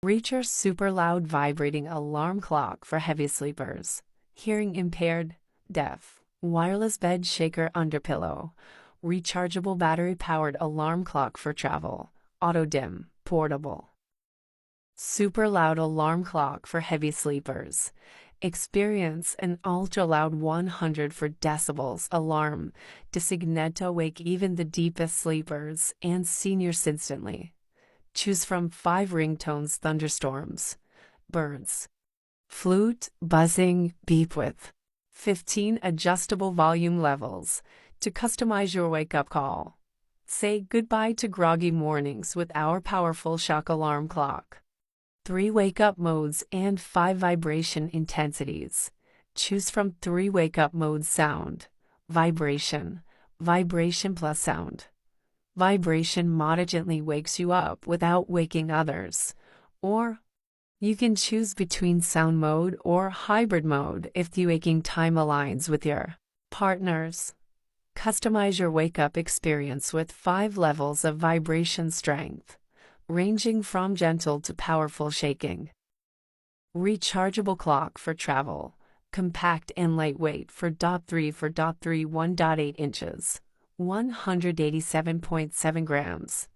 Reacher super loud vibrating alarm clock for heavy sleepers, hearing impaired, deaf, wireless bed shaker underpillow, rechargeable battery-powered alarm clock for travel, auto dim, portable. Super loud alarm clock for heavy sleepers. Experience an ultra-loud 100 decibels alarm designed to wake even the deepest sleepers and seniors instantly. Choose from 5 ringtones: thunderstorms, birds, flute, buzzing, beep with 15 adjustable volume levels to customize your wake-up call. Say goodbye to groggy mornings with our powerful shock alarm clock. 3 wake-up modes and 5 vibration intensities. Choose from 3 wake-up modes: sound, vibration, vibration plus sound. Vibration mode gently wakes you up without waking others. Or you can choose between sound mode or hybrid mode if the waking time aligns with your partner's. Customize your wake-up experience with 5 levels of vibration strength, ranging from gentle to powerful shaking. Rechargeable clock for travel, compact and lightweight for 3 for 3 1.8 inches, 187.7 grams.